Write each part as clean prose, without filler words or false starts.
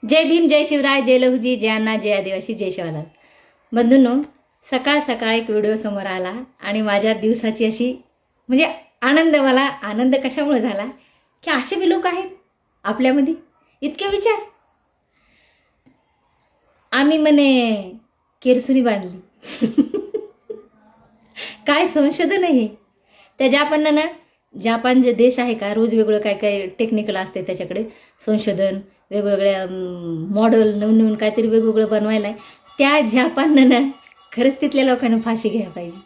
जय भीम, जय शिवराय, जय लहुजी, जय अण्णा, जय आदिवासी, जय शिवलाल. बंधूंनो, सकाळ सकाळ एक व्हिडिओ समोर आला आणि माझ्या दिवसाची अशी म्हणजे आनंद कशामुळे झाला की असे बी लोक आहेत आपल्यामध्ये. इतके विचार आम्ही म्हणे केरसुनी बांधली. काय संशोधन आहे त्या जपान जे देश आहे का, रोज वेगळं काय काय टेक्निकल असते त्याच्याकडे संशोधन, वेगवेगळ्या मॉडेल नवीन काहीतरी वेगवेगळं बनवायला आहे. त्या जपाननं ना खरंच तिथल्या लोकांना फाशी घ्यायला पाहिजे.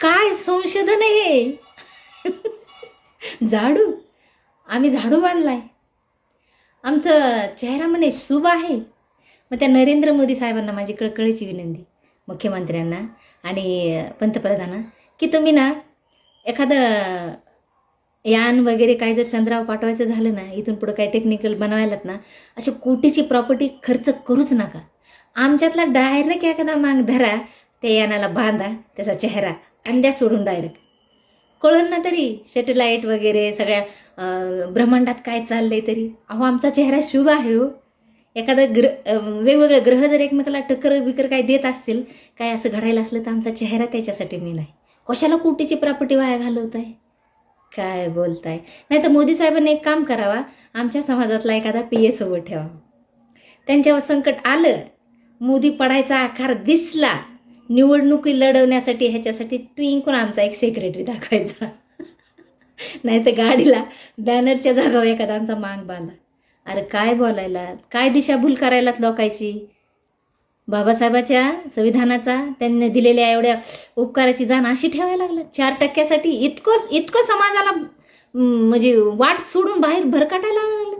काय संशोधन आहे. झाडू, आम्ही झाडू बांधलाय, आमचं चेहरा म्हणे शुभ आहे. मग त्या नरेंद्र मोदी साहेबांना माझी कळकळीची विनंती, मुख्यमंत्र्यांना आणि पंतप्रधानांना, की तुम्ही ना एखादं यान वगैरे काय जर चंद्रावर पाठवायचं झालं ना, इथून पुढं काय टेक्निकल बनवायलात ना, अशी कोटीची प्रॉपर्टी खर्च करूच नका. आमच्यातला डायरेक्ट एखादा माग धरा, त्या यानाला बांधा, त्याचा चेहरा आणि द्या सोडून डायरेक्ट. कळून ना तरी सॅटेलाईट वगैरे सगळ्या ब्रह्मांडात काय चाललंय तरी. अहो आमचा चेहरा शुभ आहे हो. एखादा वेगवेगळे ग्रह जर एकमेकाला टक्कर बिकर काय देत असतील, काय असं घडायला असलं तर आमचा चेहरा त्याच्यासाठी मी नाही. कशाला कोटीची प्रॉपर्टी वाया घालवताय, काय बोलताय. नाही तर मोदी साहेबांनी एक काम करावा, आमच्या समाजातला एखादा PA सोबत ठेवा. त्यांच्यावर संकट आलं, मोदी पडायचा आकार दिसला, निवडणुकी लढवण्यासाठी ह्याच्यासाठी ट्विंकून आमचा एक सेक्रेटरी दाखवायचा. नाही तर गाडीला बॅनरच्या जागावर एखादा आमचा माग बांधा. अरे काय बोलायला, काय दिशाभूल करायलात लोकांची. बाबासाहेबाच्या संविधानाचा त्यांनी दिलेल्या एवढ्या उपकाराची जाण अशी ठेवायला लागलं. 4% इतकं समाजाला म्हणजे वाट सोडून बाहेर भरकाटायला लागलं.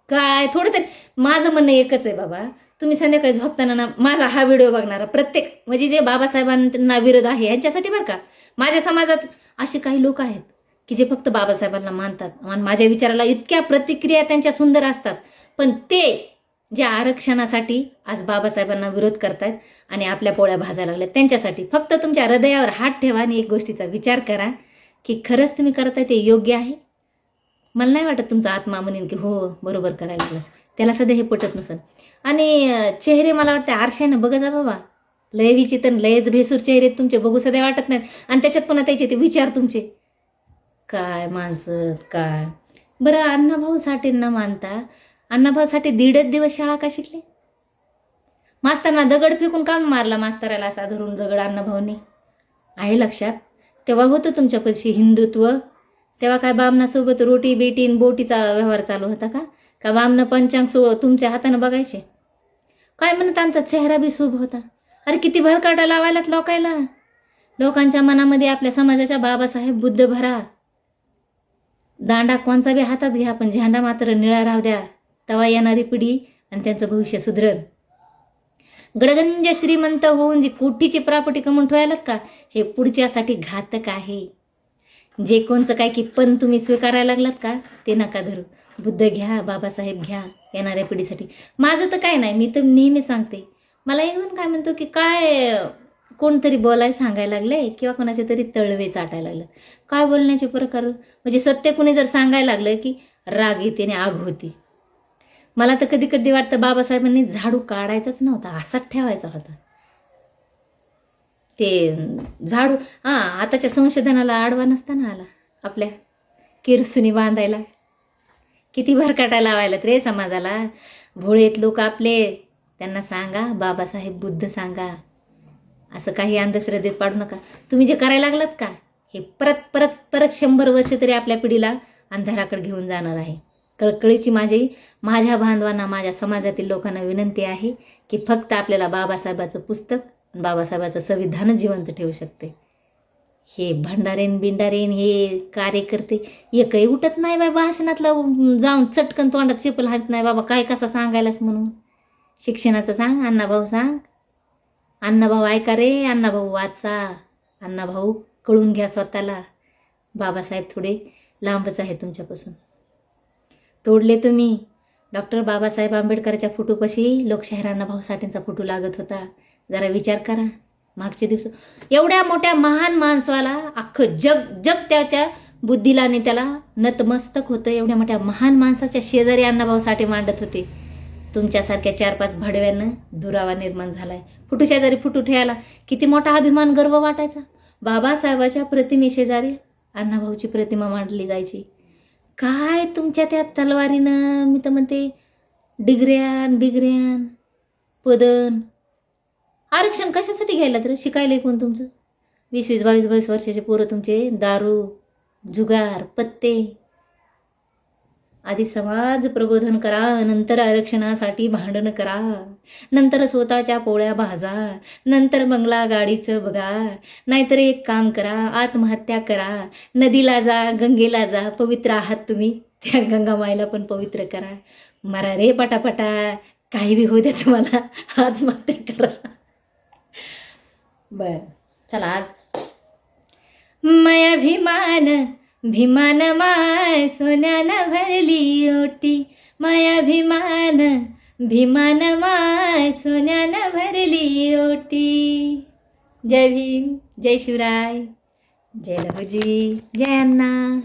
काय थोडं तरी माझं म्हणणं एकच आहे बाबा, तुम्ही संध्याकाळी झोपताना ना माझा हा व्हिडिओ बघणारा प्रत्येक म्हणजे जे बाबासाहेबांना विरोध आहे यांच्यासाठी बरं का, माझ्या समाजात असे काही लोक आहेत की जे फक्त बाबासाहेबांना मानतात आणि माझ्या विचाराला इतक्या प्रतिक्रिया त्यांच्या सुंदर असतात, पण ते जे आरक्षणासाठी आज बाबासाहेबांना विरोध करतायत आणि आपल्या पोळ्या भाजायला लागल्या, त्यांच्यासाठी फक्त तुमच्या हृदयावर हात ठेवा आणि एक गोष्टीचा विचार करा की खरंच तुम्ही करताय ते योग्य आहे. मला नाही वाटत तुमचा आत्मा म्हणेन की हो बरोबर करायला लागलास. त्याला सध्या हे पटत नसेल. आणि चेहरे मला वाटतं आरशानं बघा जा बाबा, लय विचित्र लयच भेसूर चेहरे तुमचे, बघू सध्या वाटत नाहीत. आणि त्याच्यात पुन्हा त्याचे ते विचार तुमचे, काय माणसं काय. बरं अण्णाभाऊ साठेंना मानता, अण्णाभाऊ साठे 1.5 दिवस शाळा का शिकले. मास्तरांना दगड फेकून काम मारला, मास्तराला असा धरून दगड अण्णाभाऊनी, आहे लक्षात. तेव्हा होतं तुमच्यापाशी हिंदुत्व. तेव्हा काय बामणासोबत रोटी बेटी बोटीचा व्यवहार चालू होता का बामणं पंचांग तुमच्या हातानं बघायचे. काय म्हणत आमचा चेहरा बी शुभ होता. अरे किती भरकाटा लावायलात लोकांच्या मनामध्ये आपल्या समाजाच्या बाबासाहेब बुद्ध भरा. दांडा कोणचा बी हातात घ्या, पण झेंडा मात्र निळा राहू द्या. तवा येणारी पिढी आणि त्यांचं भविष्य सुधरण. गडगंज श्रीमंत होऊन जी कोटीची प्रॉपर्टी कमवून ठेवायलात का, हे पुढच्यासाठी घातक आहे. जे कोणचं काय की पण तुम्ही स्वीकारायला लागलात का, ते नका धरू. बुद्ध घ्या, बाबासाहेब घ्या येणाऱ्या पिढीसाठी. माझं तर काय नाही, मी तर नेहमी सांगते. मला एकजण काय म्हणतो की काय कोणतरी बोलायला सांगायला लागले किंवा कोणाचे तरी तळवे चाटायला लागलं. काय बोलण्याचे प्रकार, म्हणजे सत्य कुणी जर सांगायला लागलं की राग येते आणि आग होती. मला तर कधी कधी वाटतं बाबासाहेबांनी झाडू काढायचाच नव्हता, असाच ठेवायचा होता. ते झाडू आताच्या संशोधनाला आडवा नसताना आला आपल्या किरसुनी बांधायला. किती भरकाटा लावायला रे समाजाला. भोळेत लोक आपले, त्यांना सांगा बाबासाहेब बुद्ध सांगा. असं काही अंधश्रद्धेत पाडू नका. तुम्ही जे करायला लागलात का, हे परत परत परत 100 वर्ष तरी आपल्या पिढीला अंधाराकडे घेऊन जाणार आहे. कळकळीची माझ्या बांधवांना, माझ्या समाजातील लोकांना विनंती आहे की फक्त आपल्याला बाबासाहेबाचं पुस्तक, बाबासाहेबाचं संविधानच जिवंत ठेवू शकते. हे बिंडारेन हे कार्यकर्ते एकही उठत नाही बाय भाषणातला जाऊन चटकन तोंडात चेपल हात नाही बाबा. काय कसा सांगायलाच म्हणून. शिक्षणाचं सांग, अण्णाभाऊ सांग. अण्णाभाऊ ऐका रे, अण्णाभाऊ वाचा, अण्णाभाऊ कळून घ्या स्वतःला. बाबासाहेब थोडे लांबच आहे तुमच्यापासून. तोडले तुम्ही. डॉक्टर बाबासाहेब आंबेडकरच्या फोटोपाशी लोकशाहीर अण्णाभाऊ साठेंचा फोटो लागत होता. जरा विचार करा. मागचे दिवस एवढ्या मोठ्या महान माणसाला अख्खं जग त्याच्या बुद्धीला आणि त्याला नतमस्तक होतं. एवढ्या मोठ्या महान माणसाच्या शेजारी अण्णाभाऊ साठे मांडत होते. तुमच्यासारख्या 4-5 भाडव्यांना दुरावा निर्माण झालाय. फुटू शेजारी फुटू ठेवायला किती मोठा अभिमान गर्व वाटायचा. बाबासाहेबाच्या प्रतिमेशेजारी अण्णाभाऊची प्रतिमा मांडली जायची. काय तुमच्या त्या तलवारीनं, मी तर म्हणते डिग्र्यान बिग्र्यान पदन. आरक्षण कशासाठी घ्यायला तर शिकायला कोण तुमचं? 20-20 22-22 वर्षाचे पोरं तुमचे दारू जुगार पत्ते. आधी समाज प्रबोधन करा, नंतर आरक्षणासाठी भांडण करा, नंतर स्वतःच्या पोळ्या भाजा, नंतर बंगला गाडीचं बघा. नाहीतर एक काम करा, आत्महत्या करा, नदीला जा, गंगेला जा. पवित्र आहात तुम्ही, त्या गंगामाईला पण पवित्र करा. मरा रे पटापटा, काही बी होऊ द्या, तुम्हाला आत्महत्या करा. बर चला, आज माया भीमान माय सोन्यानं भरली ओटी. माया भीमान माय सोन्यानं भरली ओटी. जय भीम, जय शिवराय, जय लहुजी, जय अण्णा.